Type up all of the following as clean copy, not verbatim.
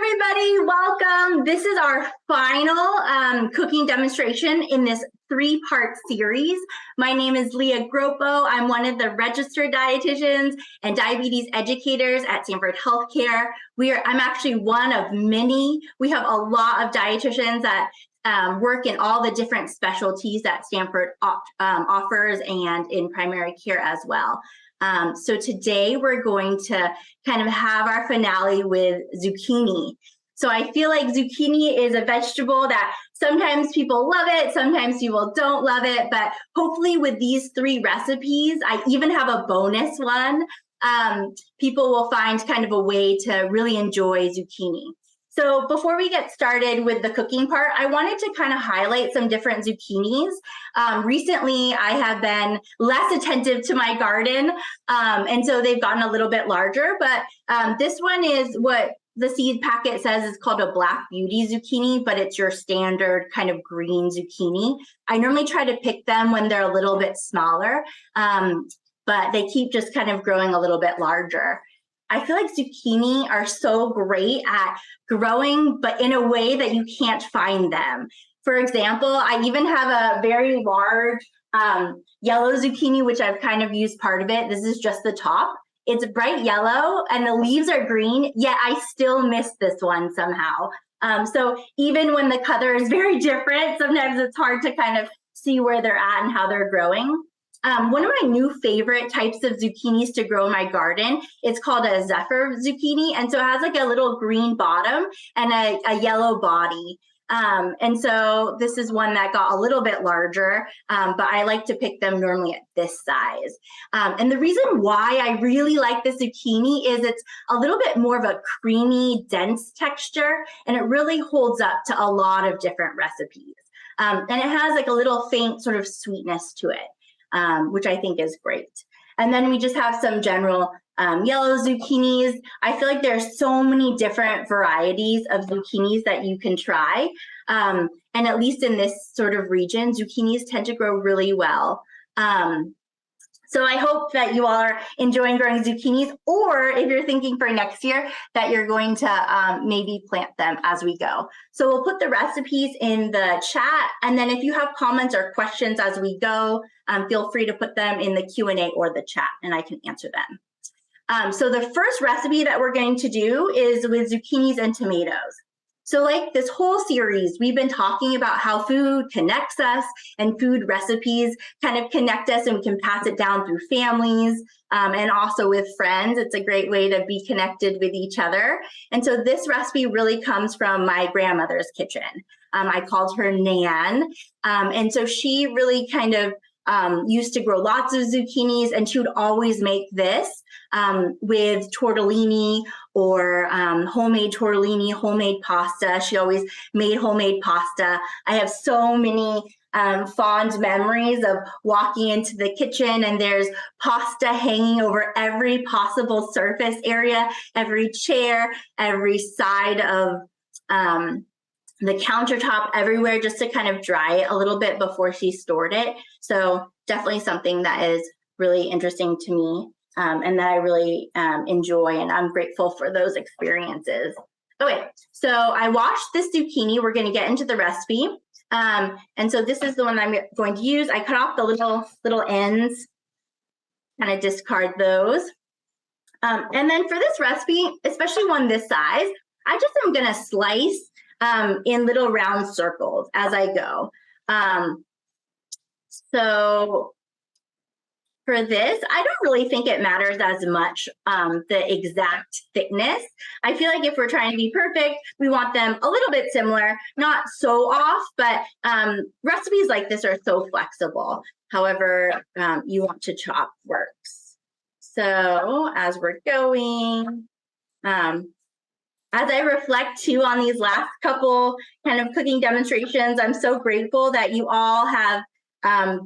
everybody, welcome. This is our final cooking demonstration in this 3-part series. My name is Leah Groppo. I'm one of the registered dietitians and diabetes educators at Stanford Healthcare. I'm actually one of many. We have a lot of dietitians that work in all the different specialties that Stanford offers and in primary care as well. So today we're going to kind of have our finale with zucchini. So I feel like zucchini is a vegetable that sometimes people love it, sometimes people don't love it, but hopefully with these 3 recipes, I even have a bonus one, people will find kind of a way to really enjoy zucchini. So before we get started with the cooking part, I wanted to kind of highlight some different zucchinis. Recently, I have been less attentive to my garden, and so they've gotten a little bit larger, but this one is what the seed packet says is called a Black Beauty zucchini, but it's your standard kind of green zucchini. I normally try to pick them when they're a little bit smaller, but they keep just kind of growing a little bit larger. I feel like zucchini are so great at growing, but in a way that you can't find them. For example, I even have a very large yellow zucchini, which I've kind of used part of it. This is just the top. It's bright yellow and the leaves are green, yet I still miss this one somehow. So even when the color is very different, sometimes it's hard to kind of see where they're at and how they're growing. One of my new favorite types of zucchinis to grow in my garden, it's called a Zephyr zucchini. And so it has like a little green bottom and a yellow body. And so this is one that got a little bit larger, but I like to pick them normally at this size. And the reason why I really like the zucchini is it's a little bit more of a creamy, dense texture, and it really holds up to a lot of different recipes. And it has like a little faint sort of sweetness to it. Which I think is great. And then we just have some general yellow zucchinis. I feel like there's so many different varieties of zucchinis that you can try. And at least in this sort of region, zucchinis tend to grow really well. So I hope that you all are enjoying growing zucchinis, or if you're thinking for next year, that you're going to maybe plant them as we go. So we'll put the recipes in the chat, and then if you have comments or questions as we go, feel free to put them in the Q&A or the chat, and I can answer them. So the first recipe that we're going to do is with zucchinis and tomatoes. So like this whole series, we've been talking about how food connects us and food recipes kind of connect us, and we can pass it down through families and also with friends. It's a great way to be connected with each other. And so this recipe really comes from my grandmother's kitchen. I called her Nan. And so she really kind of used to grow lots of zucchinis, and she would always make this with tortellini or homemade tortellini, homemade pasta. She always made homemade pasta. I have so many fond memories of walking into the kitchen and there's pasta hanging over every possible surface area, every chair, every side of the countertop, everywhere, just to kind of dry it a little bit before she stored it. So definitely something that is really interesting to me and that I really enjoy, and I'm grateful for those experiences. Okay, so I washed this zucchini. We're going to get into the recipe. And so this is the one I'm going to use. I cut off the little ends, kind of discard those. And then for this recipe, especially one this size, I just am going to slice in little round circles as I go. So for this, I don't really think it matters as much the exact thickness. I feel like if we're trying to be perfect, we want them a little bit similar, not so off, but recipes like this are so flexible. However you want to chop works. So as we're going, as I reflect too on these last couple kind of cooking demonstrations, I'm so grateful that you all have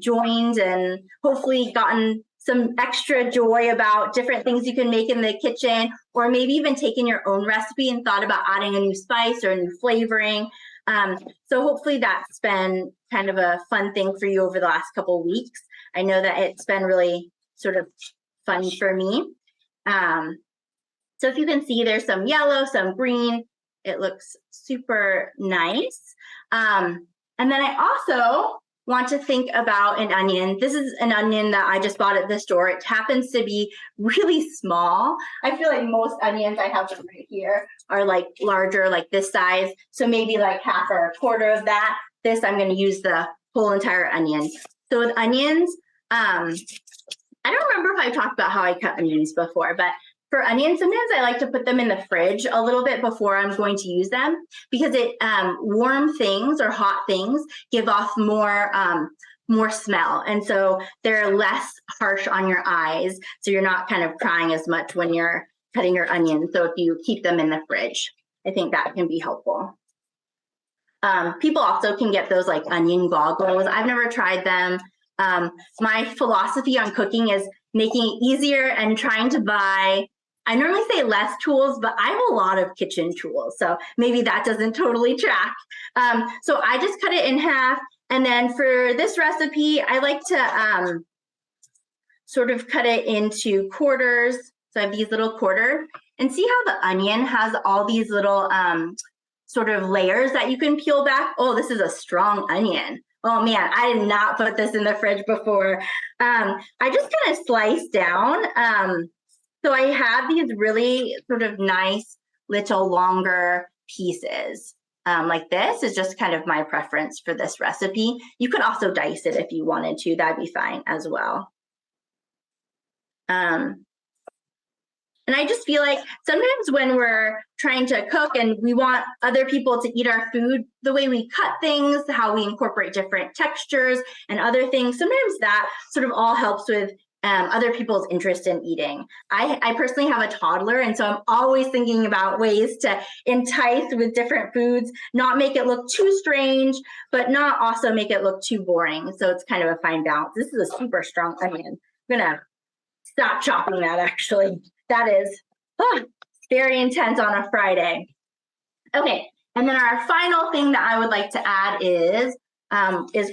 joined and hopefully gotten some extra joy about different things you can make in the kitchen, or maybe even taken your own recipe and thought about adding a new spice or a new flavoring. So hopefully that's been kind of a fun thing for you over the last couple of weeks. I know that it's been really sort of fun for me. So if you can see, there's some yellow, some green, It looks super nice. And then I also want to think about an onion. This is an onion that I just bought at the store. It happens to be really small. I feel like most onions I have right here are like larger, like this size. So maybe like half or a quarter of that. This, I'm going to use the whole entire onion. So with onions, I don't remember if I talked about how I cut onions before, but for onions, sometimes I like to put them in the fridge a little bit before I'm going to use them, because it warm things or hot things give off more smell, and so they're less harsh on your eyes, so you're not kind of crying as much when you're cutting your onions. So if you keep them in the fridge, I think that can be helpful. People also can get those like onion goggles. I've never tried them. My philosophy on cooking is making it easier and trying to buy, I normally say less tools, but I have a lot of kitchen tools, so maybe that doesn't totally track. So I just cut it in half, and then for this recipe, I like to sort of cut it into quarters. So I have these little quarters, and see how the onion has all these little sort of layers that you can peel back. Oh, this is a strong onion. Oh man, I did not put this in the fridge before. I just kind of slice down. So I have these really sort of nice little longer pieces. Like this is just kind of my preference for this recipe. You could also dice it if you wanted to, that'd be fine as well. And I just feel like sometimes when we're trying to cook and we want other people to eat our food, the way we cut things, how we incorporate different textures and other things, sometimes that sort of all helps with other people's interest in eating. I personally have a toddler, and so I'm always thinking about ways to entice with different foods, not make it look too strange, but not also make it look too boring. So it's kind of a fine balance. This is a super strong onion. I'm gonna stop chopping that actually. That is very intense on a Friday. Okay, and then our final thing that I would like to add is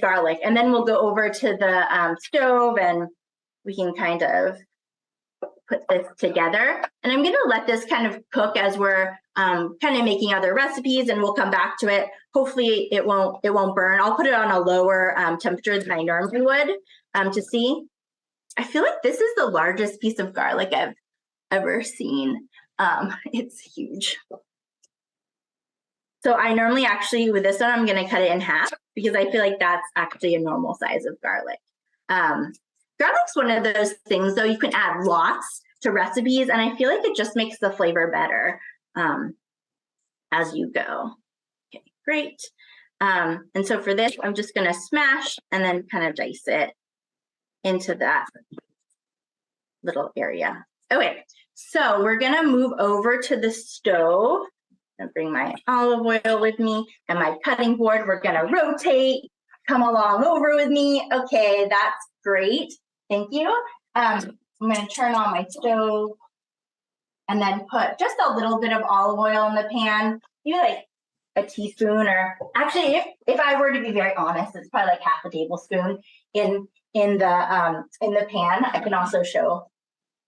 garlic. And then we'll go over to the stove and we can kind of put this together. And I'm gonna let this kind of cook as we're kind of making other recipes, and we'll come back to it. Hopefully it won't burn. I'll put it on a lower temperature than I normally would to see. I feel like this is the largest piece of garlic I've ever seen. It's huge. So I normally actually, with this one, I'm gonna cut it in half because I feel like that's actually a normal size of garlic. Garlic's one of those things though, you can add lots to recipes, and I feel like it just makes the flavor better as you go. Okay, great. And so for this, I'm just gonna smash and then kind of dice it into that little area. Okay, so we're gonna move over to the stove and bring my olive oil with me and my cutting board. We're gonna rotate, come along over with me. Okay, that's great, thank you. I'm gonna turn on my stove and then put just a little bit of olive oil in the pan, maybe like a teaspoon, or actually if I were to be very honest, it's probably like half a tablespoon in the pan. I can also show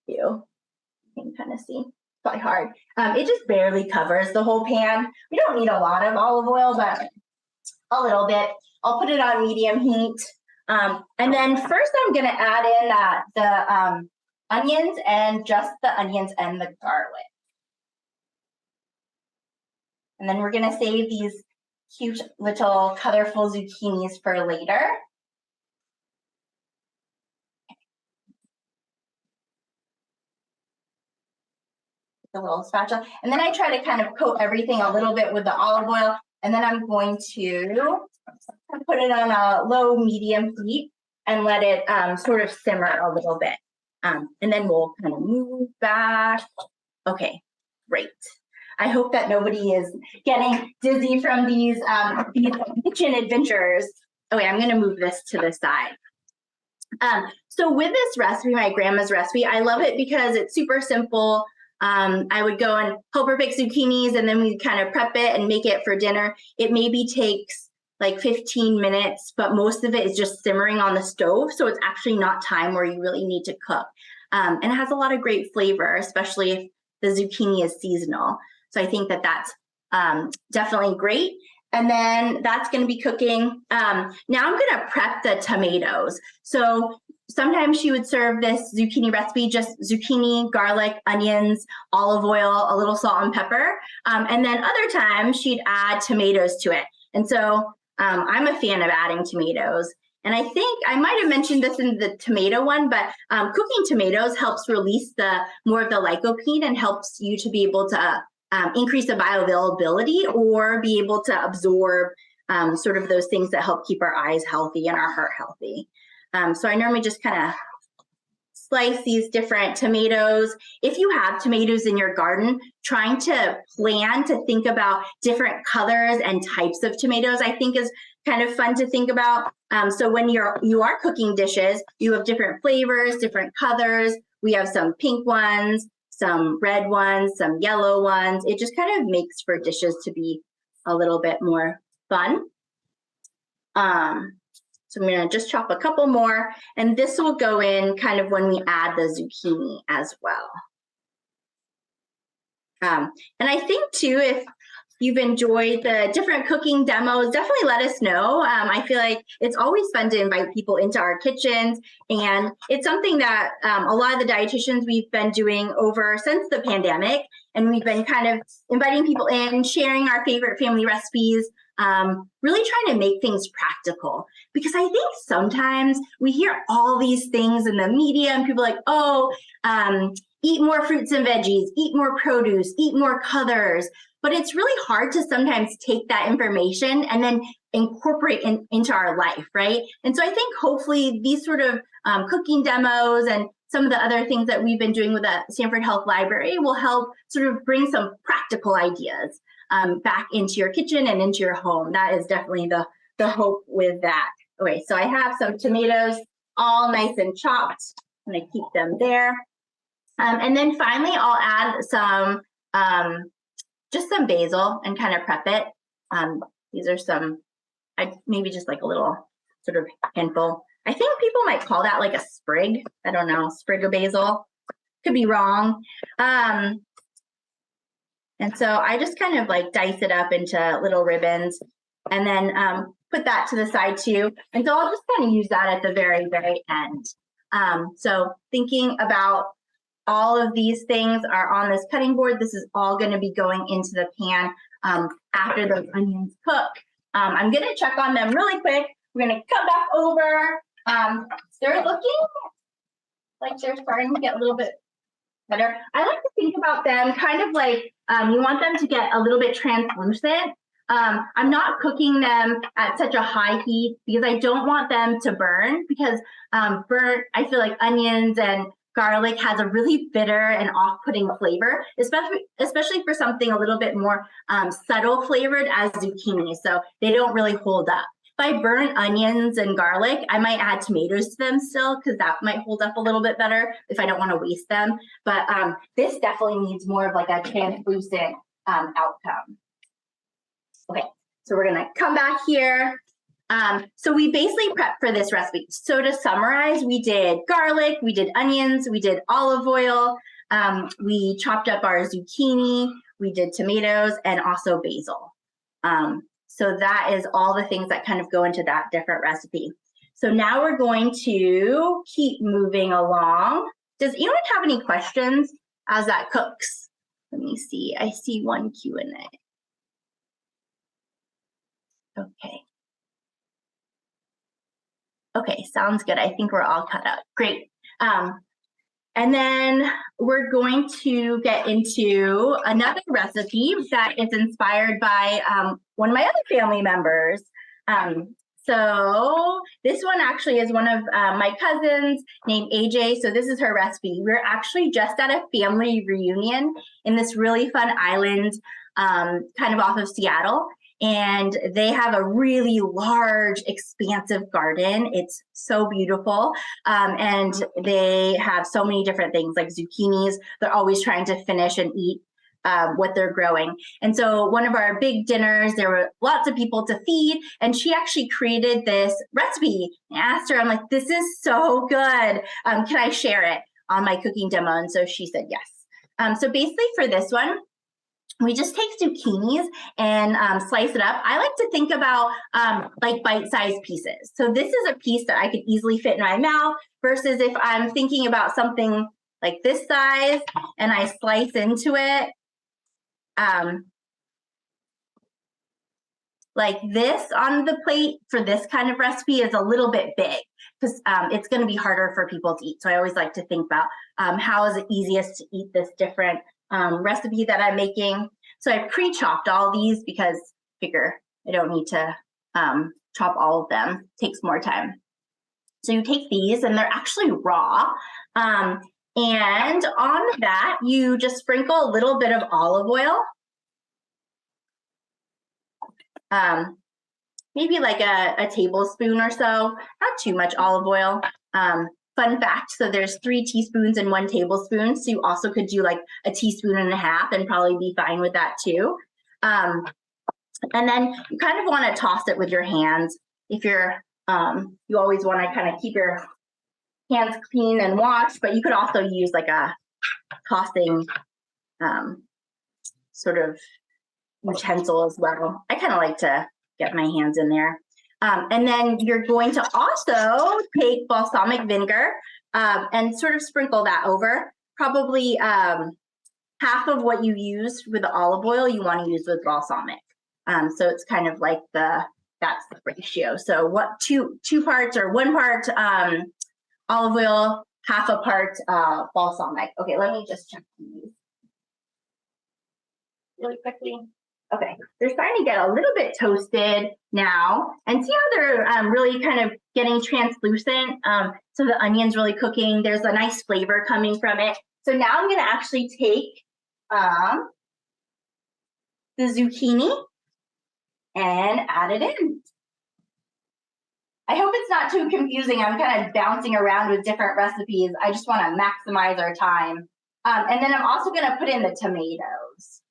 you. You can kind of see. It's probably hard. It just barely covers the whole pan. We don't need a lot of olive oil, but a little bit. I'll put it on medium heat. And then first I'm going to add in the onions, and just the onions and the garlic. And then we're going to save these cute little colorful zucchinis for later. The little spatula, and then I try to kind of coat everything a little bit with the olive oil, and then I'm going to put it on a low medium heat and let it sort of simmer a little bit, and then we'll kind of move back. Okay, great. I hope that nobody is getting dizzy from these kitchen adventures. Okay, I'm going to move this to the side. So with this recipe, my grandma's recipe, I love it because it's super simple. I would go and help her pick zucchinis, and then we kind of prep it and make it for dinner. It maybe takes like 15 minutes, but most of it is just simmering on the stove. So it's actually not time where you really need to cook. And it has a lot of great flavor, especially if the zucchini is seasonal. So I think that that's definitely great. And then that's going to be cooking. Now I'm going to prep the tomatoes. So sometimes she would serve this zucchini recipe, just zucchini, garlic, onions, olive oil, a little salt and pepper. And then other times she'd add tomatoes to it. And so I'm a fan of adding tomatoes. And I think I might have mentioned this in the tomato one, but cooking tomatoes helps release more of the lycopene and helps you to be able to increase the bioavailability or be able to absorb sort of those things that help keep our eyes healthy and our heart healthy. So I normally just kind of slice these different tomatoes. If you have tomatoes in your garden, trying to plan to think about different colors and types of tomatoes, I think is kind of fun to think about. So when you are cooking dishes, you have different flavors, different colors. We have some pink ones, some red ones, some yellow ones. It just kind of makes for dishes to be a little bit more fun. So I'm gonna just chop a couple more, and this will go in kind of when we add the zucchini as well. And I think too, if you've enjoyed the different cooking demos, definitely let us know. I feel like it's always fun to invite people into our kitchens, and it's something that a lot of the dietitians we've been doing over since the pandemic, and we've been kind of inviting people in, sharing our favorite family recipes, really trying to make things practical. Because I think sometimes we hear all these things in the media and people are like, oh, eat more fruits and veggies, eat more produce, eat more colors. But it's really hard to sometimes take that information and then incorporate into our life, right? And so I think hopefully these sort of cooking demos and some of the other things that we've been doing with the Stanford Health Library will help sort of bring some practical ideas back into your kitchen and into your home. That is definitely the hope with that. Okay, so I have some tomatoes all nice and chopped. I'm gonna keep them there. And then finally, I'll add some, just some basil and kind of prep it. These are some, maybe just like a little sort of handful. I think people might call that like a sprig. I don't know, sprig of basil. Could be wrong. And so I just kind of like dice it up into little ribbons and then put that to the side too. And so I'll just kind of use that at the very, very end. So thinking about all of these things are on this cutting board. This is all going to be going into the pan after those onions cook. I'm going to check on them really quick. We're going to come back over. They're looking like they're starting to get a little bit better. I like to think about them kind of like you want them to get a little bit translucent. I'm not cooking them at such a high heat because I don't want them to burn, because I feel like onions and garlic has a really bitter and off-putting flavor, especially for something a little bit more subtle flavored as zucchini. So they don't really hold up. If I burn onions and garlic, I might add tomatoes to them still, because that might hold up a little bit better if I don't want to waste them. But this definitely needs more of like a translucent outcome. Okay, so we're gonna come back here. So we basically prepped for this recipe. So to summarize, we did garlic, we did onions, we did olive oil, we chopped up our zucchini, we did tomatoes, and also basil. So that is all the things that kind of go into that different recipe. So now we're going to keep moving along. Does anyone have any questions as that cooks? Let me see, I see one Q&A. Okay. Okay, sounds good. I think we're all cut up. Great. And then we're going to get into another recipe that is inspired by one of my other family members. So this one actually is one of my cousins named AJ. So this is her recipe. We're actually just at a family reunion in this really fun island kind of off of Seattle. And they have a really large, expansive garden. It's so beautiful. And they have so many different things like zucchinis. They're always trying to finish and eat what they're growing. And so one of our big dinners, there were lots of people to feed, and she actually created this recipe. I asked her, I'm like, this is so good. Can I share it on my cooking demo? And so she said yes. So basically for this one, we just take zucchinis and slice it up. I like to think about like bite-sized pieces. So this is a piece that I could easily fit in my mouth versus if I'm thinking about something like this size and I slice into it like this on the plate for this kind of recipe is a little bit big because it's going to be harder for people to eat. So I always like to think about how is it easiest to eat this different recipe that I'm making. So I pre-chopped all these because I figure I don't need to chop all of them. It takes more time. So you take these and they're actually raw. And on that, you just sprinkle a little bit of olive oil. Maybe like a tablespoon or so, not too much olive oil. Fun fact, so there's 3 teaspoons and 1 tablespoon. So you also could do like a teaspoon and a half and probably be fine with that too. And then you kind of want to toss it with your hands. If you're, you always want to kind of keep your hands clean and washed, but you could also use like a tossing sort of utensil as well. I kind of like to get my hands in there. And then you're going to also take balsamic vinegar and sort of sprinkle that over. Probably half of what you use with the olive oil you want to use with balsamic. So it's kind of like that's the ratio. So what two parts or 1 part olive oil, half a part balsamic. Okay, let me just check these really quickly. Okay, they're starting to get a little bit toasted now, and see how they're really kind of getting translucent. So the onion's really cooking. There's a nice flavor coming from it. So now I'm going to actually take the zucchini and add it in. I hope it's not too confusing. I'm kind of bouncing around with different recipes. I just want to maximize our time. And then I'm also going to put in the tomatoes.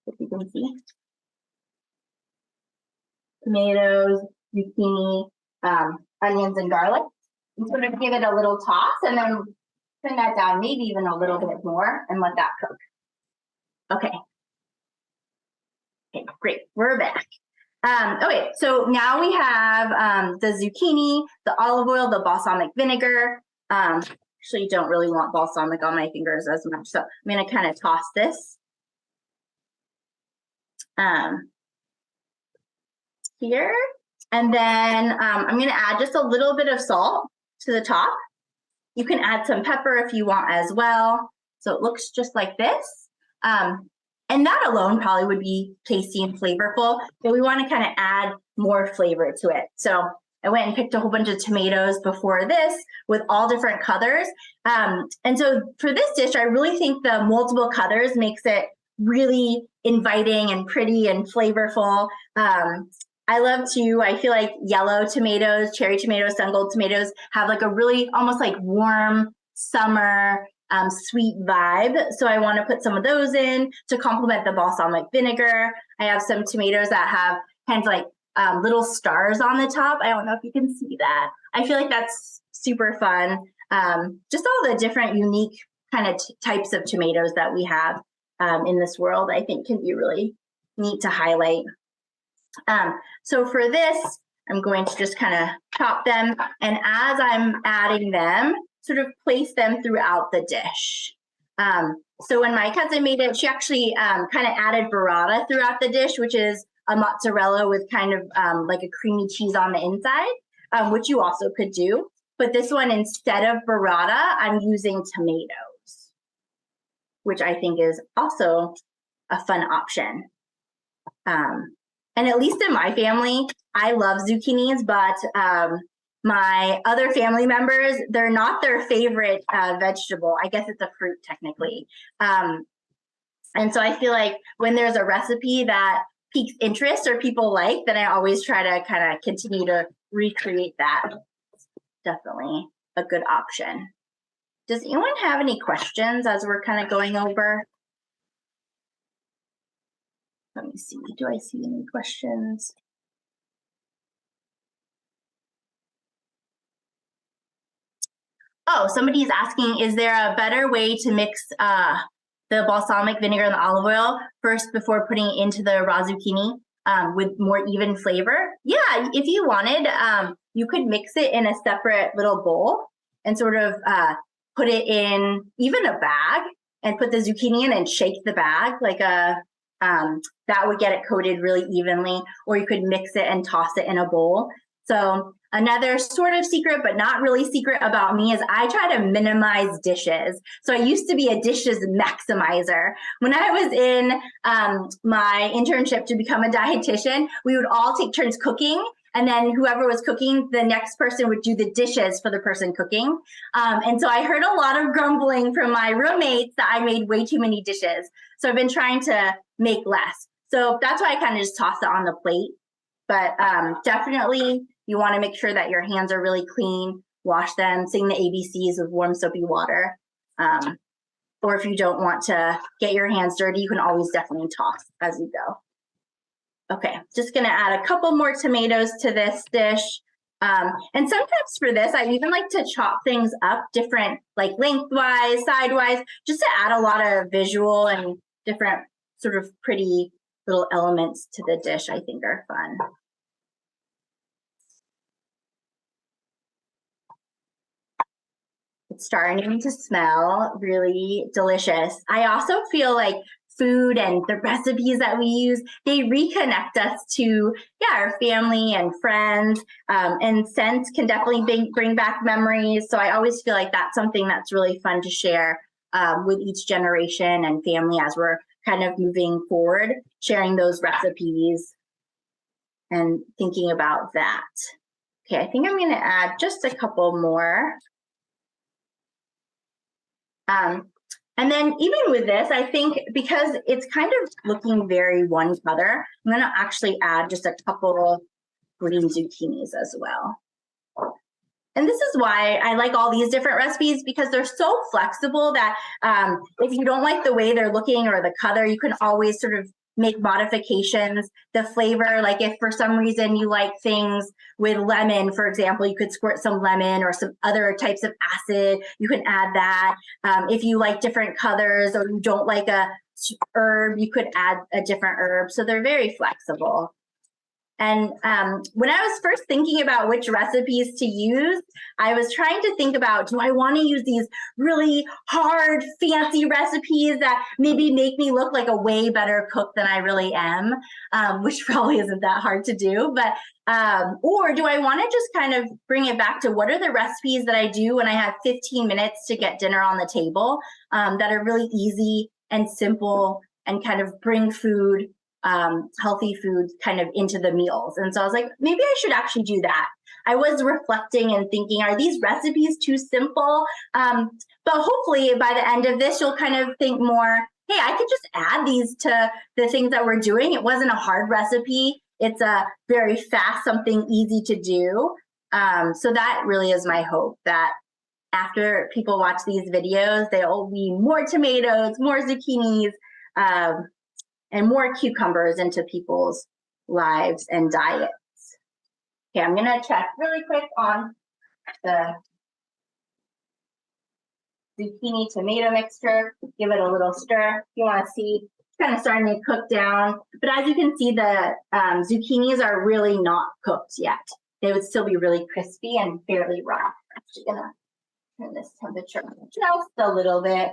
If you can see. Tomatoes, zucchini, onions, and garlic. And sort of give it a little toss and then turn that down maybe even a little bit more and let that cook. Okay. Okay, great. We're back. Okay, so now we have the zucchini, the olive oil, the balsamic vinegar. Actually, don't really want balsamic on my fingers as much, so I'm going to kind of toss this here. And then I'm going to add just a little bit of salt to the top. You can add some pepper if you want as well. So it looks just like this. And that alone probably would be tasty and flavorful, but we want to kind of add more flavor to it. So I went and picked a whole bunch of tomatoes before this with all different colors. And so for this dish, I really think the multiple colors makes it really inviting and pretty and flavorful. I love to, I feel like yellow tomatoes, cherry tomatoes, sun-gold tomatoes have like a really almost like warm summer sweet vibe. So I want to put some of those in to complement the balsamic vinegar. I have some tomatoes that have kind of like little stars on the top. I don't know if you can see that. I feel like that's super fun. Just all the different unique kind of types of tomatoes that we have in this world, I think can be really neat to highlight. So for this, I'm going to just kind of chop them. And as I'm adding them, sort of place them throughout the dish. So when my cousin made it, she actually kind of added burrata throughout the dish, which is a mozzarella with kind of like a creamy cheese on the inside, which you also could do. But this one, instead of burrata, I'm using tomatoes, which I think is also a fun option. And at least in my family, I love zucchinis, but my other family members, they're not their favorite vegetable. I guess it's a fruit technically. And so I feel like when there's a recipe that piques interest or people like, then I always try to kind of continue to recreate that. Definitely a good option. Does anyone have any questions as we're kind of going over? Let me see, do I see any questions? Oh, somebody's asking, is there a better way to mix the balsamic vinegar and the olive oil first before putting it into the raw zucchini with more even flavor? Yeah, if you wanted, you could mix it in a separate little bowl and sort of put it in even a bag and put the zucchini in and shake the bag like that would get it coated really evenly, or you could mix it and toss it in a bowl. So another sort of secret, but not really secret about me, is I try to minimize dishes. So I used to be a dishes maximizer. When I was in my internship to become a dietitian, we would all take turns cooking. And then whoever was cooking, the next person would do the dishes for the person cooking. And so I heard a lot of grumbling from my roommates that I made way too many dishes. So I've been trying to make less. So that's why I kind of just toss it on the plate. But definitely you want to make sure that your hands are really clean, wash them, sing the ABCs with warm soapy water. Or if you don't want to get your hands dirty, you can always definitely toss as you go. Okay, just gonna add a couple more tomatoes to this dish. And sometimes for this, I even like to chop things up different, like lengthwise, sidewise, just to add a lot of visual and different sort of pretty little elements to the dish I think are fun. It's starting to smell really delicious. I also feel like food and the recipes that we use, they reconnect us to our family and friends, and scents can definitely bring back memories. So I always feel like that's something that's really fun to share with each generation and family as we're kind of moving forward, sharing those recipes and thinking about that. Okay, I think I'm going to add just a couple more. And then even with this, I think because it's kind of looking very one color, I'm going to actually add just a couple green zucchinis as well. And this is why I like all these different recipes, because they're so flexible that if you don't like the way they're looking or the color, you can always sort of make modifications. The flavor, like if for some reason you like things with lemon, for example, you could squirt some lemon or some other types of acid, you can add that. If you like different colors or you don't like a herb, you could add a different herb. So they're very flexible. And when I was first thinking about which recipes to use, I was trying to think about, do I want to use these really hard, fancy recipes that maybe make me look like a way better cook than I really am, which probably isn't that hard to do. But or do I want to just kind of bring it back to what are the recipes that I do when I have 15 minutes to get dinner on the table that are really easy and simple and kind of bring food, healthy foods kind of into the meals. And so I was like, maybe I should actually do that. I was reflecting and thinking, are these recipes too simple? But hopefully by the end of this, you'll kind of think more, hey, I could just add these to the things that we're doing. It wasn't a hard recipe. It's a very fast, something easy to do. So that really is my hope, that after people watch these videos, there'll be more tomatoes, more zucchinis, and more cucumbers into people's lives and diets. Okay, I'm gonna check really quick on the zucchini tomato mixture, give it a little stir. If you wanna see, it's kind of starting to cook down. But as you can see, the zucchinis are really not cooked yet. They would still be really crispy and fairly raw. I'm actually gonna turn this temperature just a little bit.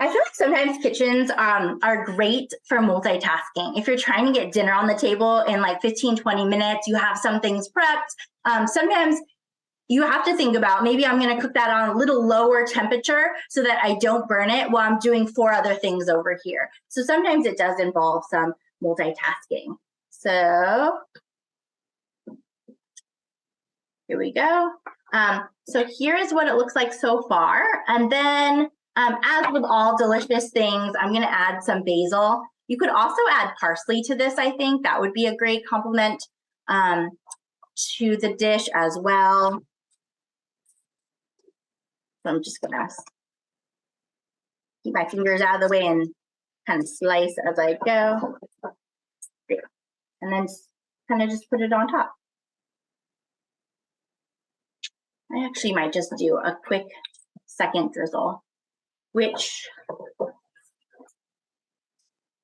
I feel like sometimes kitchens are great for multitasking. If you're trying to get dinner on the table in like 15, 20 minutes, you have some things prepped. Sometimes you have to think about, maybe I'm going to cook that on a little lower temperature so that I don't burn it while I'm doing 4 other things over here. So sometimes it does involve some multitasking. So here we go. So here is what it looks like so far. And then as with all delicious things, I'm going to add some basil. You could also add parsley to this, I think. That would be a great complement to the dish as well. So I'm just going to keep my fingers out of the way and kind of slice as I go. And then kind of just put it on top. I actually might just do a quick second drizzle, which,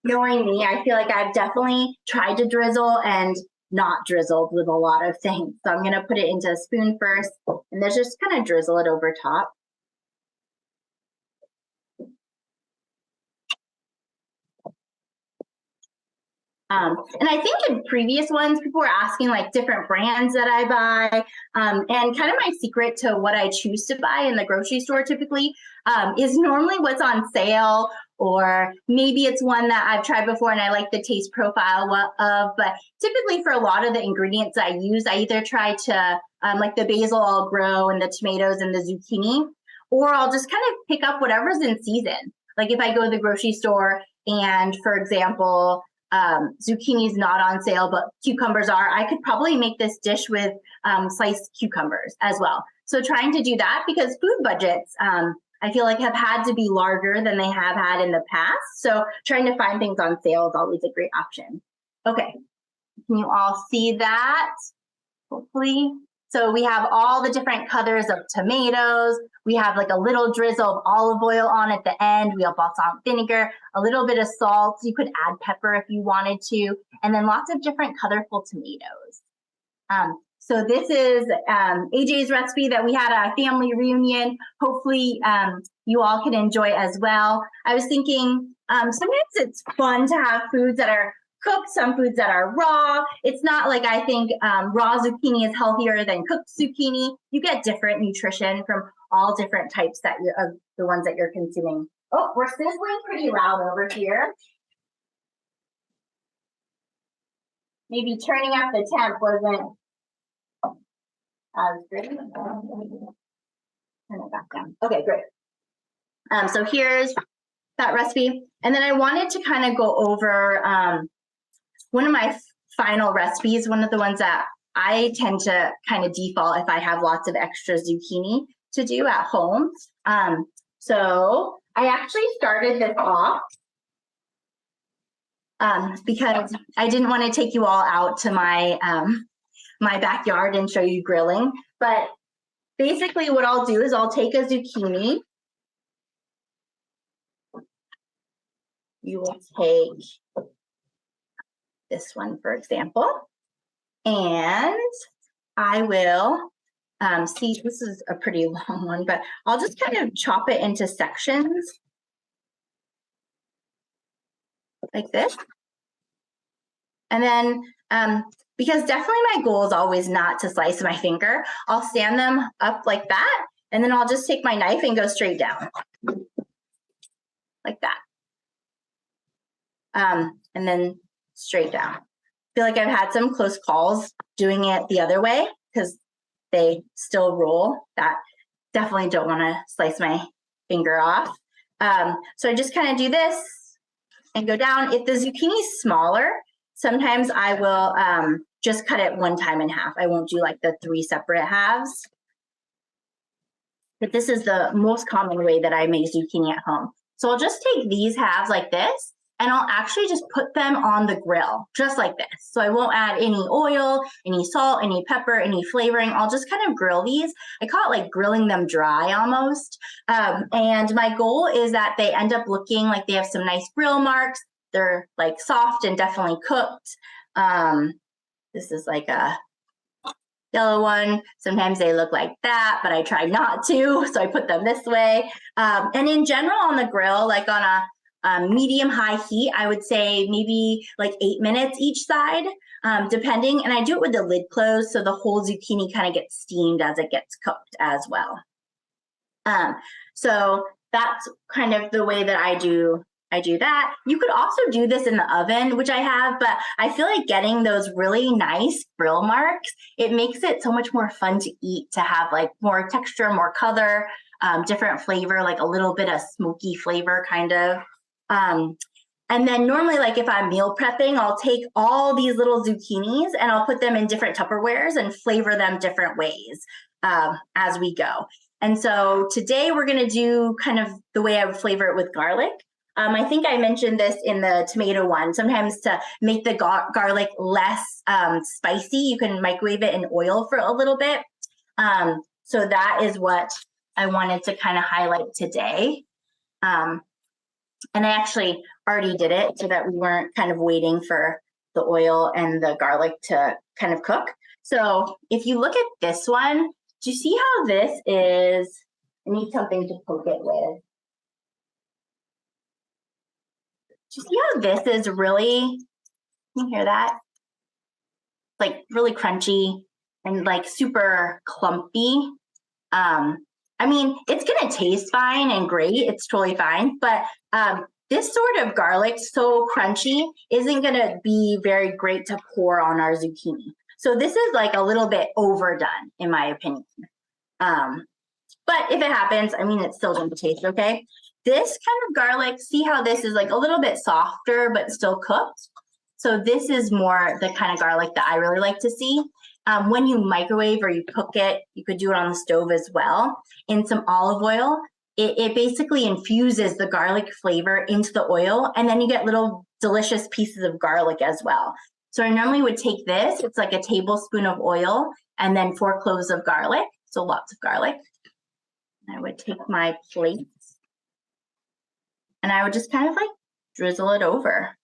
knowing me, I feel like I've definitely tried to drizzle and not drizzled with a lot of things. So I'm gonna put it into a spoon first and then just kind of drizzle it over top. And I think in previous ones, people were asking like different brands that I buy. And kind of my secret to what I choose to buy in the grocery store typically is normally what's on sale, or maybe it's one that I've tried before and I like the taste profile of. But typically for a lot of the ingredients I use, I either try to, like the basil I'll grow and the tomatoes and the zucchini, or I'll just kind of pick up whatever's in season. Like if I go to the grocery store and, for example, zucchini is not on sale, but cucumbers are, I could probably make this dish with sliced cucumbers as well. So trying to do that, because food budgets, I feel like have had to be larger than they have had in the past. So trying to find things on sale is always a great option. Okay, can you all see that? Hopefully. So we have all the different colors of tomatoes. We have like a little drizzle of olive oil on at the end. We have balsamic vinegar, a little bit of salt. You could add pepper if you wanted to, and then lots of different colorful tomatoes. So this is AJ's recipe that we had at a family reunion. Hopefully you all can enjoy as well. I was thinking sometimes it's fun to have foods that are cooked, some foods that are raw. It's not like I think raw zucchini is healthier than cooked zucchini. You get different nutrition from all different types that of the ones that you're consuming. Oh, we're sizzling pretty loud over here. Maybe turning up the temp wasn't as good. Turn it back down. Okay, great. So here's that recipe. And then I wanted to kind of go over one of my final recipes, one of the ones that I tend to kind of default if I have lots of extra zucchini to do at home. So I actually started this off because I didn't want to take you all out to my my backyard and show you grilling. But basically what I'll do is I'll take a zucchini. You will take this one, for example, and I will see, this is a pretty long one, but I'll just kind of chop it into sections like this. And then, because definitely my goal is always not to slice my finger, I'll stand them up like that, and then I'll just take my knife and go straight down, like that. And then straight down. I feel like I've had some close calls doing it the other way because they still roll. That definitely don't want to slice my finger off. So I just kind of do this and go down. If the zucchini is smaller, sometimes I will just cut it one time in half. I won't do like the 3 separate halves. But this is the most common way that I make zucchini at home. So I'll just take these halves like this, and I'll actually just put them on the grill, just like this. So I won't add any oil, any salt, any pepper, any flavoring. I'll just kind of grill these. I call it like grilling them dry almost. And my goal is that they end up looking like they have some nice grill marks. They're like soft and definitely cooked. This is like a yellow one. Sometimes they look like that, but I try not to. So I put them this way. And in general on the grill, like on a medium high heat, I would say maybe like 8 minutes each side, depending. And I do it with the lid closed, so the whole zucchini kind of gets steamed as it gets cooked as well. So that's kind of the way that I do that. You could also do this in the oven, which I have, but I feel like getting those really nice grill marks, it makes it so much more fun to eat, to have like more texture, more color, different flavor, like a little bit of smoky flavor kind of. And then normally, like if I'm meal prepping, I'll take all these little zucchinis and I'll put them in different Tupperwares and flavor them different ways as we go. And so today we're going to do kind of the way I would flavor it with garlic. I think I mentioned this in the tomato one. Sometimes to make the garlic less spicy, you can microwave it in oil for a little bit. So that is what I wanted to kind of highlight today. And I actually already did it so that we weren't kind of waiting for the oil and the garlic to kind of cook. So if you look at this one, do you see how this is? I need something to poke it with. Do you see how this is really, can you hear that? Like really crunchy and like super clumpy. I mean, it's gonna taste fine and great, it's totally fine, but this sort of garlic, so crunchy, isn't gonna be very great to pour on our zucchini. So this is like a little bit overdone, in my opinion. But if it happens, I mean, it's still gonna taste okay. This kind of garlic, see how this is like a little bit softer, but still cooked? So this is more the kind of garlic that I really like to see. When you microwave or you cook it, you could do it on the stove as well, in some olive oil. It basically infuses the garlic flavor into the oil, and then you get little delicious pieces of garlic as well. So I normally would take this, it's like a tablespoon of oil, and then 4 cloves of garlic, so lots of garlic. I would take my plate, and I would just kind of like drizzle it over.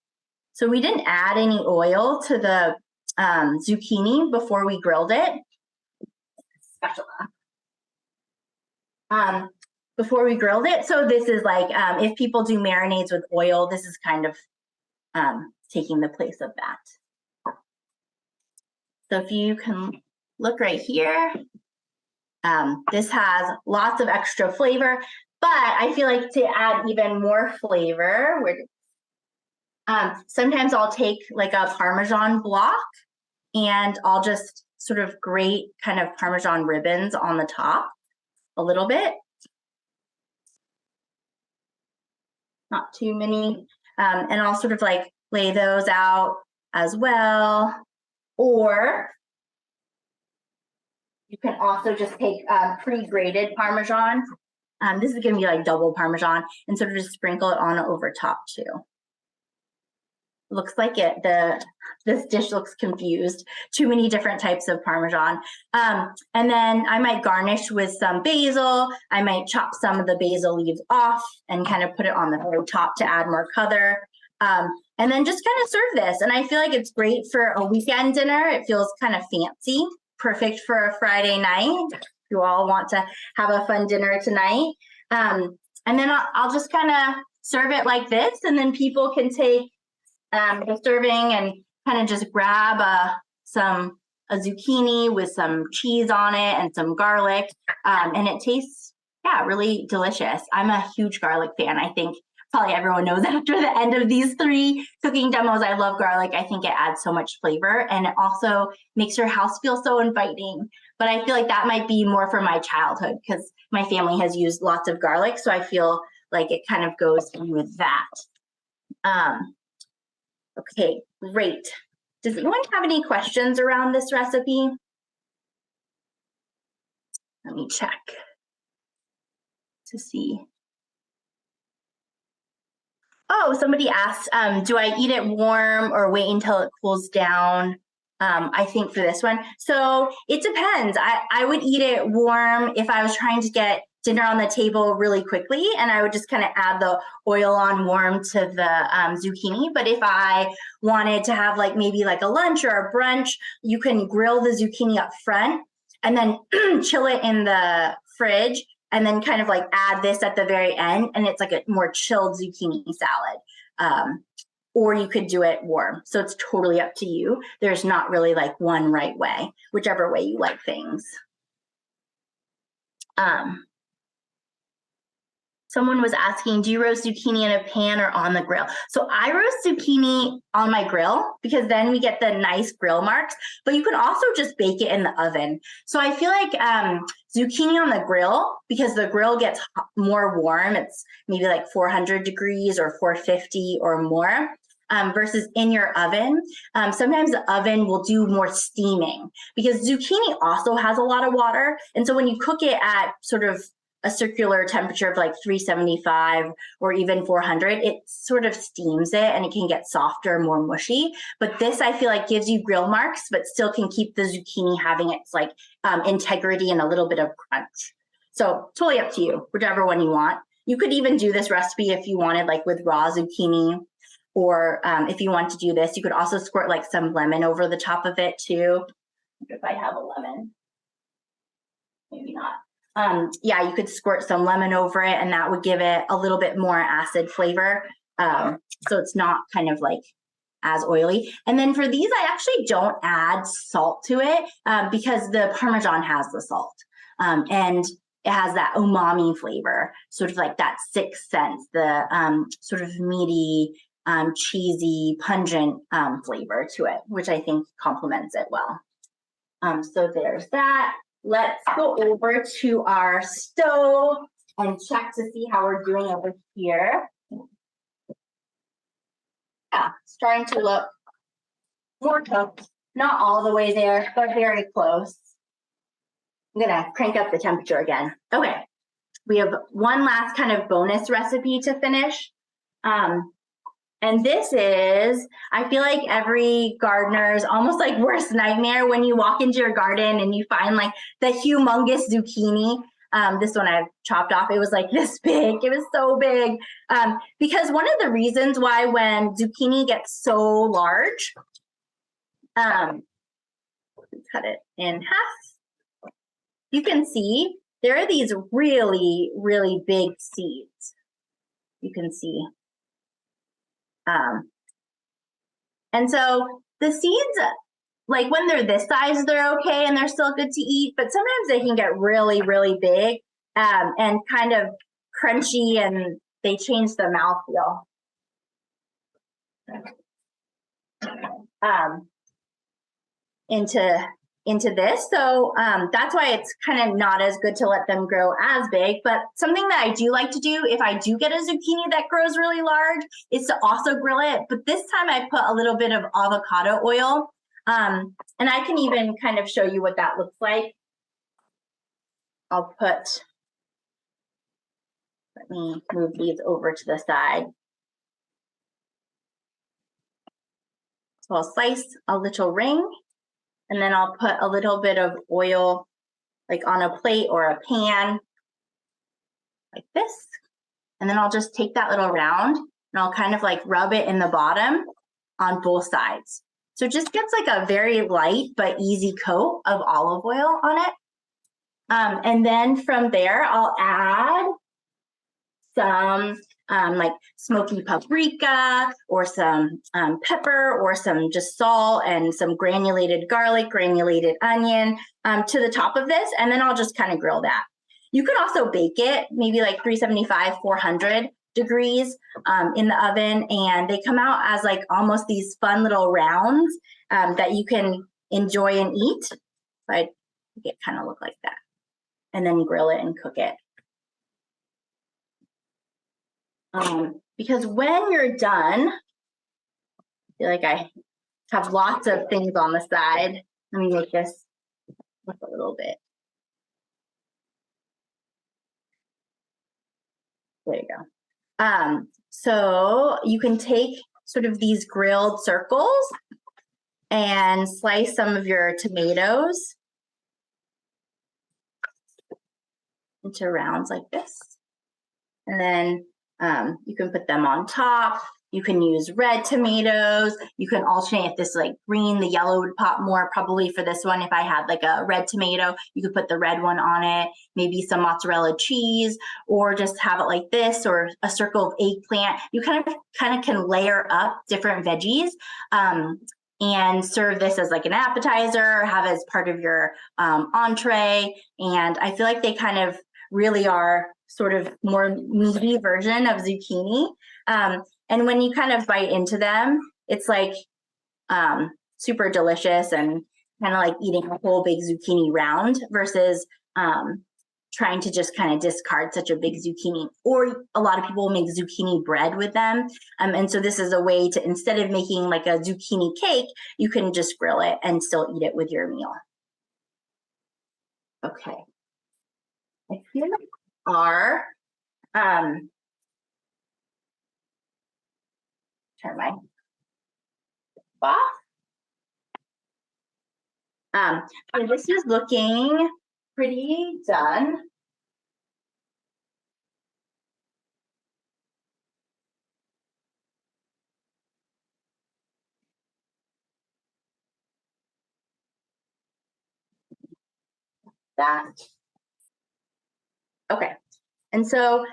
So we didn't add any oil to the zucchini before we grilled it. Before we grilled it. So this is like, if people do marinades with oil, this is kind of taking the place of that. So if you can look right here, this has lots of extra flavor, but I feel like to add even more flavor, sometimes I'll take like a Parmesan block and I'll just sort of grate kind of Parmesan ribbons on the top a little bit. Not too many. And I'll sort of like lay those out as well. Or you can also just take pre-grated Parmesan. This is gonna be like double Parmesan, and sort of just sprinkle it on over top too. Looks like it, this dish looks confused. Too many different types of Parmesan. And then I might garnish with some basil. I might chop some of the basil leaves off and kind of put it on the very top to add more color. And then just kind of serve this. And I feel like it's great for a weekend dinner. It feels kind of fancy, perfect for a Friday night. If you all want to have a fun dinner tonight. And then I'll just kind of serve it like this, and then people can take the serving and kind of just grab a zucchini with some cheese on it and some garlic, and it tastes, yeah, really delicious. I'm a huge garlic fan. I think probably everyone knows after the end of these 3 cooking demos, I love garlic. I think it adds so much flavor, and it also makes your house feel so inviting. But I feel like that might be more from my childhood because my family has used lots of garlic, so I feel like it kind of goes with that. Okay, great. Does anyone have any questions around this recipe? Let me check to see. Oh, somebody asked, do I eat it warm or wait until it cools down? I think for this one. So it depends. I would eat it warm if I was trying to get dinner on the table really quickly, and I would just kind of add the oil on warm to the zucchini. But if I wanted to have like maybe like a lunch or a brunch, you can grill the zucchini up front and then chill it in the fridge, and then kind of like add this at the very end, and it's like a more chilled zucchini salad. Or you could do it warm. So it's totally up to you. There's not really like one right way, whichever way you like things. Someone was asking, do you roast zucchini in a pan or on the grill? So I roast zucchini on my grill because then we get the nice grill marks, but you can also just bake it in the oven. So I feel like zucchini on the grill, because the grill gets more warm, it's maybe like 400 degrees or 450 or more, versus in your oven. Sometimes the oven will do more steaming because zucchini also has a lot of water. And so when you cook it at sort of a circular temperature of like 375 or even 400, it sort of steams it and it can get softer, more mushy. But this, I feel like, gives you grill marks, but still can keep the zucchini having its like integrity and a little bit of crunch. So totally up to you, whichever one you want. You could even do this recipe if you wanted, like with raw zucchini, or if you want to do this, you could also squirt like some lemon over the top of it too. If I have a lemon, maybe not. Yeah, you could squirt some lemon over it and that would give it a little bit more acid flavor. So it's not kind of like as oily. And then for these, I actually don't add salt to it because the Parmesan has the salt and it has that umami flavor, sort of like that sixth sense, the sort of meaty, cheesy, pungent flavor to it, which I think complements it well. So there's that. Let's go over to our stove and check to see how we're doing over here. Yeah, starting to look more cooked. Not all the way there, but very close. I'm gonna crank up the temperature again. Okay, we have one last kind of bonus recipe to finish. And this is, I feel like every gardener's almost like worst nightmare when you walk into your garden and you find like the humongous zucchini. This one I've chopped off, it was like this big, it was so big. Because one of the reasons why when zucchini gets so large, cut it in half, you can see there are these really, really big seeds. You can see. And so the seeds, like when they're this size, they're okay and they're still good to eat, but sometimes they can get really, really big and kind of crunchy and they change the mouthfeel. Into this. So that's why it's kind of not as good to let them grow as big. But something that I do like to do if I do get a zucchini that grows really large is to also grill it. But this time I put a little bit of avocado oil. And I can even kind of show you what that looks like. Let me move these over to the side. So I'll slice a little ring. And then I'll put a little bit of oil like on a plate or a pan like this. And then I'll just take that little round and I'll kind of like rub it in the bottom on both sides. So it just gets like a very light but easy coat of olive oil on it. And then from there, I'll add some like smoky paprika or some pepper or some just salt and some granulated garlic, granulated onion to the top of this. And then I'll just kind of grill that. You could also bake it maybe like 375, 400 degrees in the oven. And they come out as like almost these fun little rounds that you can enjoy and eat. So I make it kind of look like that. And then grill it and cook it. Because when you're done, I feel like I have lots of things on the side. Let me make this look a little bit. There you go. So you can take sort of these grilled circles and slice some of your tomatoes into rounds like this. And then you can put them on top. You can use red tomatoes. You can alternate if this like green, the yellow would pop more probably for this one. If I had like a red tomato, you could put the red one on it, maybe some mozzarella cheese, or just have it like this, or a circle of eggplant. You kind of can layer up different veggies and serve this as like an appetizer, or have it as part of your entree. And I feel like they kind of really are sort of more meaty version of zucchini. And when you kind of bite into them, it's like super delicious and kind of like eating a whole big zucchini round versus trying to just kind of discard such a big zucchini. Or a lot of people make zucchini bread with them. And so this is a way to, instead of making like a zucchini cake, you can just grill it and still eat it with your meal. Okay. I feel like are, turn my off. And this is looking pretty done. That. Okay. And so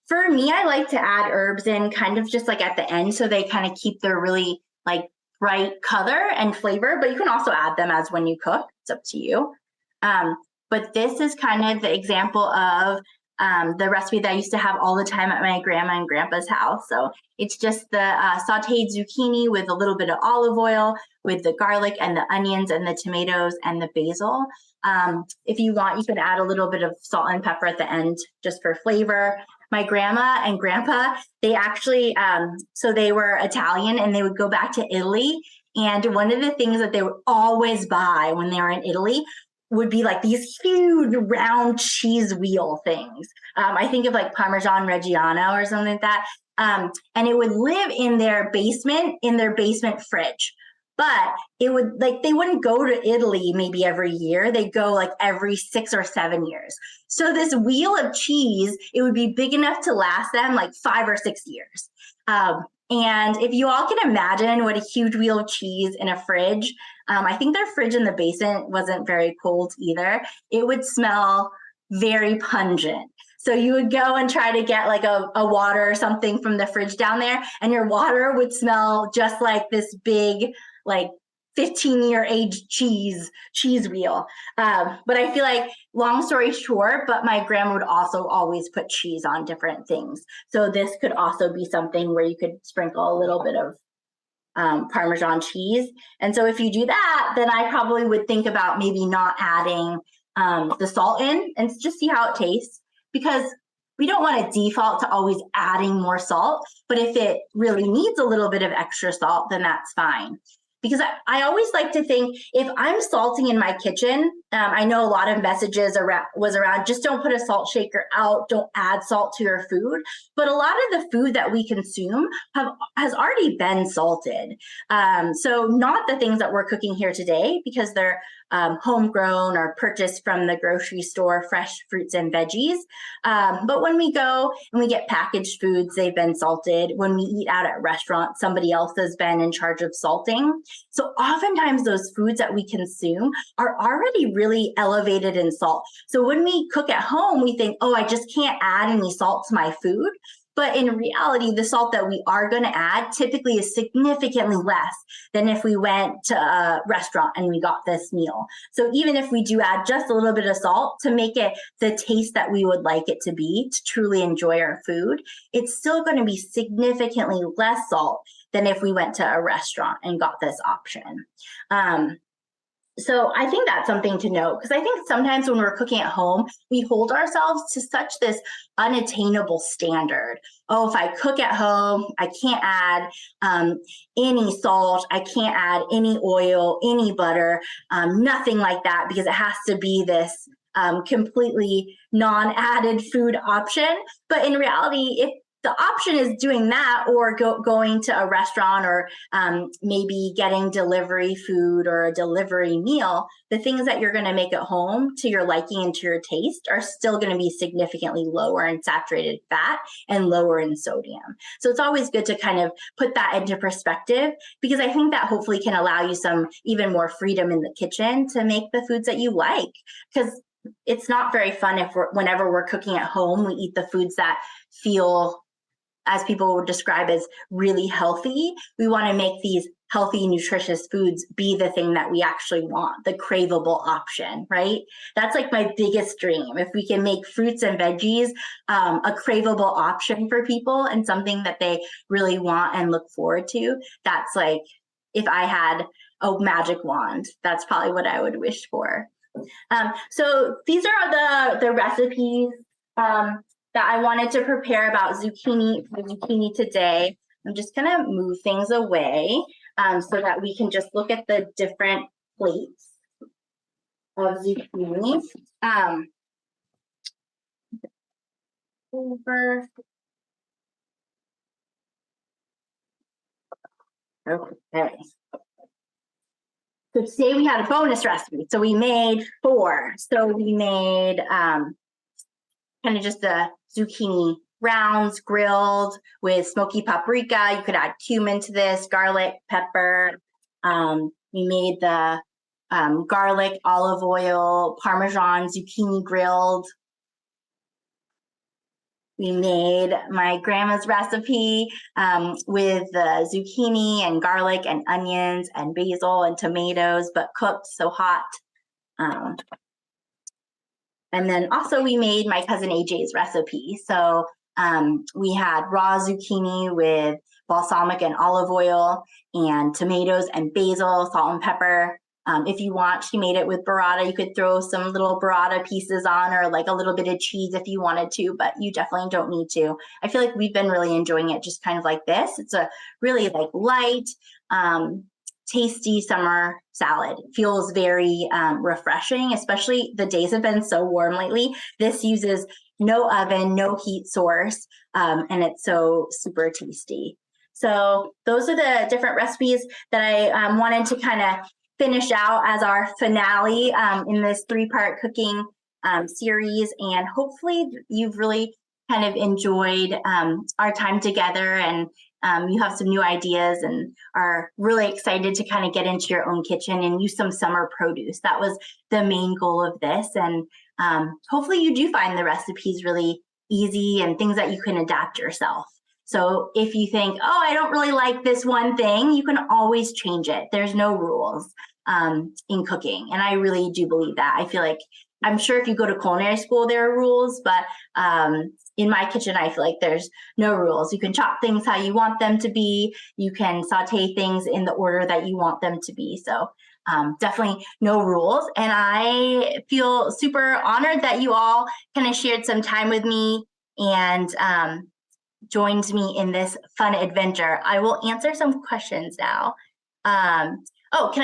for me, I like to add herbs in kind of just like at the end, so they kind of keep their really like bright color and flavor, but you can also add them as when you cook. It's up to you. But this is kind of the example of the recipe that I used to have all the time at my grandma and grandpa's house. So it's just the sauteed zucchini with a little bit of olive oil, with the garlic and the onions and the tomatoes and the basil. If you want, you can add a little bit of salt and pepper at the end just for flavor. My grandma and grandpa, they actually, so they were Italian and they would go back to Italy. And one of the things that they would always buy when they were in Italy would be like these huge round cheese wheel things. I think of like Parmesan Reggiano or something like that. And it would live in their basement fridge. But it would like, they wouldn't go to Italy maybe every year. They'd go like every 6 or 7 years. So this wheel of cheese, it would be big enough to last them like 5 or 6 years. And if you all can imagine what a huge wheel of cheese in a fridge, I think their fridge in the basement wasn't very cold either. It would smell very pungent. So you would go and try to get like a water or something from the fridge down there, and your water would smell just like this big, like 15-year aged cheese wheel. But I feel like, long story short, but my grandma would also always put cheese on different things. So this could also be something where you could sprinkle a little bit of Parmesan cheese. And so if you do that, then I probably would think about maybe not adding the salt in and just see how it tastes, because we don't want to default to always adding more salt. But if it really needs a little bit of extra salt, then that's fine. Because I always like to think, if I'm salting in my kitchen, I know a lot of messages was around just don't put a salt shaker out, don't add salt to your food. But a lot of the food that we consume has already been salted. So not the things that we're cooking here today, because they're homegrown or purchased from the grocery store, fresh fruits and veggies. But when we go and we get packaged foods, they've been salted. When we eat out at restaurants, somebody else has been in charge of salting. So oftentimes those foods that we consume are already really elevated in salt. So when we cook at home, we think, oh, I just can't add any salt to my food. But in reality, the salt that we are going to add typically is significantly less than if we went to a restaurant and we got this meal. So even if we do add just a little bit of salt to make it the taste that we would like it to be, to truly enjoy our food, it's still going to be significantly less salt than if we went to a restaurant and got this option. So I think that's something to note, because I think sometimes when we're cooking at home, we hold ourselves to such this unattainable standard. Oh, if I cook at home, I can't add any salt, I can't add any oil, any butter, nothing like that, because it has to be this completely non-added food option. But in reality, if the option is doing that, or going to a restaurant, or maybe getting delivery food or a delivery meal, the things that you're going to make at home to your liking and to your taste are still going to be significantly lower in saturated fat and lower in sodium. So it's always good to kind of put that into perspective, because I think that hopefully can allow you some even more freedom in the kitchen to make the foods that you like. Because it's not very fun if whenever we're cooking at home, we eat the foods that feel, as people would describe, as really healthy. We want to make these healthy, nutritious foods be the thing that we actually want, the craveable option, right? That's like my biggest dream. If we can make fruits and veggies a craveable option for people and something that they really want and look forward to, that's like, if I had a magic wand, that's probably what I would wish for. So these are the recipes that I wanted to prepare about zucchini today. I'm just gonna move things away so that we can just look at the different plates of zucchini. over. Okay. So today we had a bonus recipe. So we made 4. So we made kind of just the zucchini rounds grilled with smoky paprika. You could add cumin to this, garlic, pepper. We made the garlic, olive oil, parmesan, zucchini grilled. We made my grandma's recipe with the zucchini and garlic and onions and basil and tomatoes, but cooked so hot. And then also we made my cousin AJ's recipe. So we had raw zucchini with balsamic and olive oil and tomatoes and basil, salt and pepper. If you want, she made it with burrata. You could throw some little burrata pieces on or like a little bit of cheese if you wanted to, but you definitely don't need to. I feel like we've been really enjoying it just kind of like this. It's a really like light, tasty summer salad. It feels very refreshing, especially the days have been so warm lately. This uses no oven, no heat source, and it's so super tasty. So those are the different recipes that I wanted to kind of finish out as our finale in this 3-part cooking series. And hopefully you've really kind of enjoyed our time together, and you have some new ideas and are really excited to kind of get into your own kitchen and use some summer produce. That was the main goal of this. And hopefully you do find the recipes really easy and things that you can adapt yourself. So if you think, oh, I don't really like this one thing, you can always change it. There's no rules in cooking. And I really do believe that. I feel like, I'm sure if you go to culinary school, there are rules, but in my kitchen, I feel like there's no rules. You can chop things how you want them to be. You can saute things in the order that you want them to be. So definitely no rules. And I feel super honored that you all kind of shared some time with me and joined me in this fun adventure. I will answer some questions now. Oh, can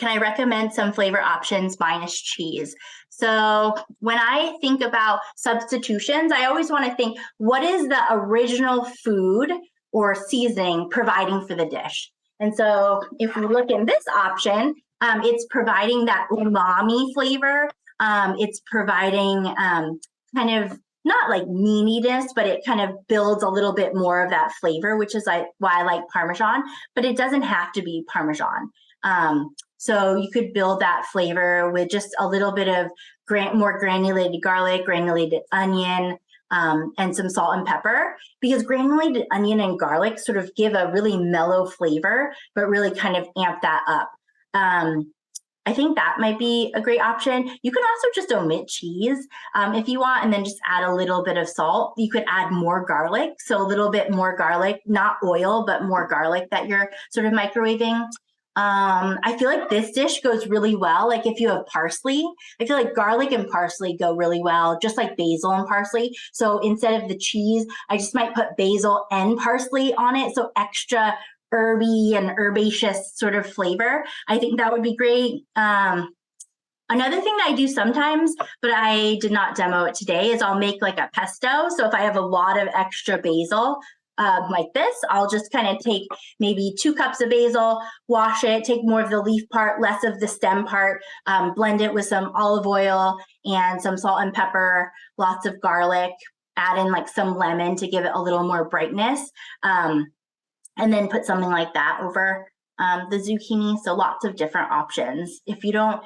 I recommend some flavor options minus cheese? So when I think about substitutions, I always want to think, what is the original food or seasoning providing for the dish? And so if we look in this option, it's providing that umami flavor. It's providing kind of not like meatiness, but it kind of builds a little bit more of that flavor, which is why I like Parmesan, but it doesn't have to be Parmesan. So you could build that flavor with just a little bit of more granulated garlic, granulated onion, and some salt and pepper, because granulated onion and garlic sort of give a really mellow flavor, but really kind of amp that up. I think that might be a great option. You can also just omit cheese if you want, and then just add a little bit of salt. You could add more garlic, so a little bit more garlic, not oil, but more garlic that you're sort of microwaving. I feel like this dish goes really well. Like if you have parsley, I feel like garlic and parsley go really well, just like basil and parsley. So instead of the cheese, I just might put basil and parsley on it. So extra herby and herbaceous sort of flavor. I think that would be great. Another thing that I do sometimes, but I did not demo it today, is I'll make like a pesto. So if I have a lot of extra basil, like this, I'll just kind of take maybe 2 cups of basil, wash it, take more of the leaf part, less of the stem part, blend it with some olive oil and some salt and pepper, lots of garlic, add in like some lemon to give it a little more brightness, and then put something like that over the zucchini. So lots of different options. If you don't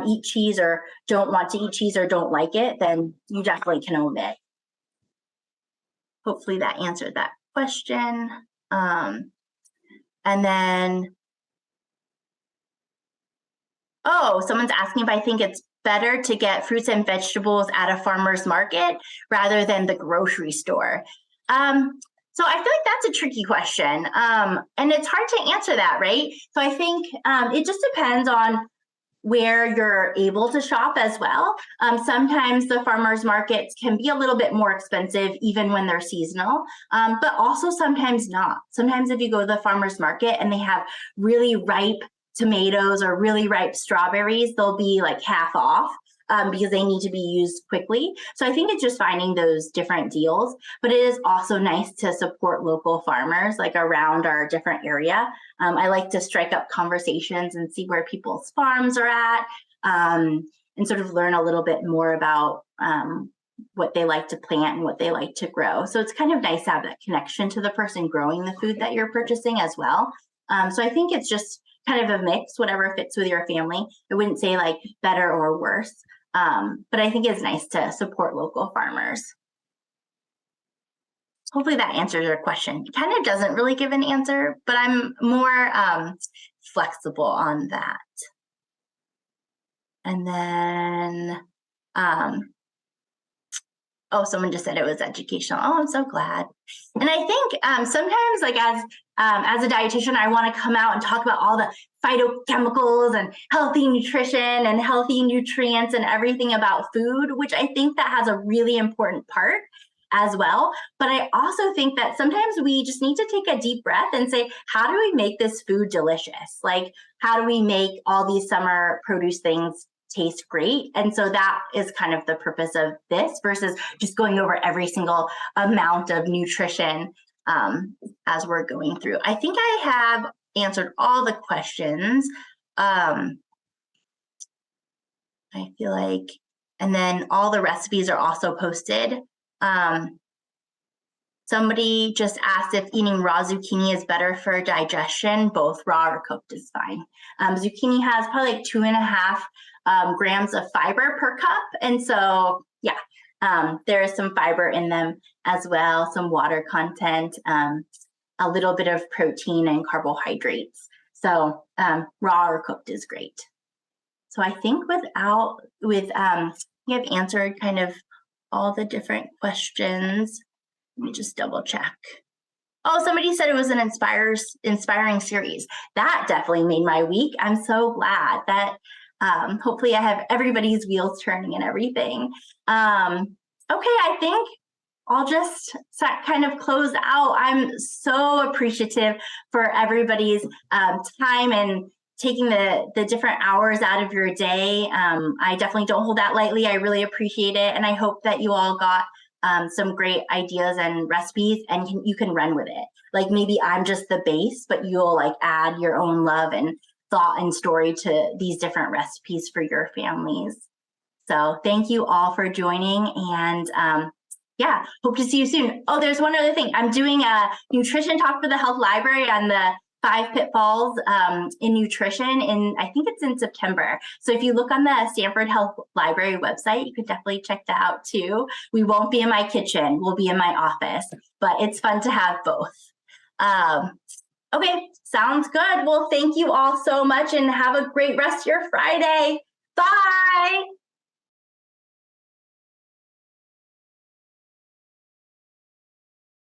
eat cheese or don't want to eat cheese or don't like it, then you definitely can omit. Hopefully that answered that question. And then, oh, someone's asking if I think it's better to get fruits and vegetables at a farmer's market rather than the grocery store. So I feel like that's a tricky question. And it's hard to answer that, right? So I think it just depends on where you're able to shop as well. Sometimes the farmers markets can be a little bit more expensive even when they're seasonal, but also sometimes not. Sometimes if you go to the farmers market and they have really ripe tomatoes or really ripe strawberries, they'll be like half off. because they need to be used quickly. So I think it's just finding those different deals, but it is also nice to support local farmers like around our different area. I like to strike up conversations and see where people's farms are at, and sort of learn a little bit more about what they like to plant and what they like to grow. So it's kind of nice to have that connection to the person growing the food that you're purchasing as well. So I think it's just kind of a mix, whatever fits with your family. I wouldn't say like better or worse, but I think it's nice to support local farmers. Hopefully that answers your question. It kind of doesn't really give an answer, but I'm more flexible on that. And then, oh, someone just said it was educational. Oh, I'm so glad. And I think sometimes, like as a dietitian, I want to come out and talk about all the phytochemicals and healthy nutrition and healthy nutrients and everything about food, which I think that has a really important part as well. But I also think that sometimes we just need to take a deep breath and say, how do we make this food delicious? Like, how do we make all these summer produce things taste great? And so that is kind of the purpose of this versus just going over every single amount of nutrition as we're going through. I think I have answered all the questions. I feel like, and then all the recipes are also posted. Somebody just asked if eating raw zucchini is better for digestion. Both raw or cooked is fine. Zucchini has probably like 2.5 grams of fiber per cup. And so, yeah, there is some fiber in them as well, some water content, a little bit of protein and carbohydrates. So raw or cooked is great. So I think we have answered kind of all the different questions. Let me just double check. Oh, somebody said it was an inspiring series. That definitely made my week. I'm so glad that hopefully I have everybody's wheels turning and everything. Okay, I think I'll just kind of close out. I'm so appreciative for everybody's time and taking the different hours out of your day. I definitely don't hold that lightly. I really appreciate it. And I hope that you all got some great ideas and recipes and you can run with it. Like maybe I'm just the base, but you'll like add your own love and thought and story to these different recipes for your families. So thank you all for joining, and yeah, hope to see you soon. Oh, there's one other thing. I'm doing a nutrition talk for the Health Library on the 5 pitfalls in nutrition, and I think it's in September. So if you look on the Stanford Health Library website, you could definitely check that out too. We won't be in my kitchen, we'll be in my office, but it's fun to have both. Okay, sounds good. Well, thank you all so much and have a great rest of your Friday. Bye.